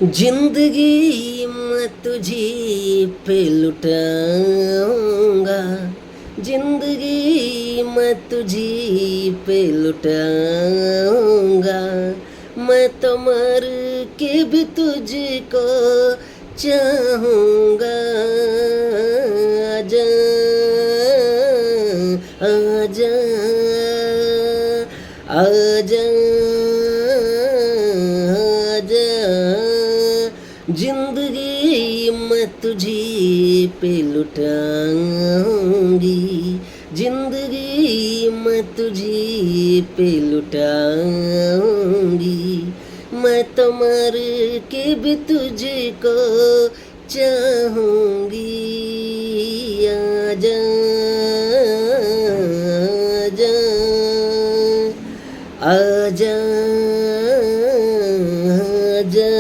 जिंदगी मैं तुझी पे लुटाऊंगा, जिंदगी मैं तुझी पे लुटाऊंगा। मैं तो मर के भी तुझको चाहूंगा। आजा आजा आजा आजा, जिंदगी मैं तुझी पे लुटाऊंगी, जिंदगी मैं तुझी पे लुटाऊंगी। मैं तो मर के भी तुझको चाहूंगी। आजा आजा आजा आजा।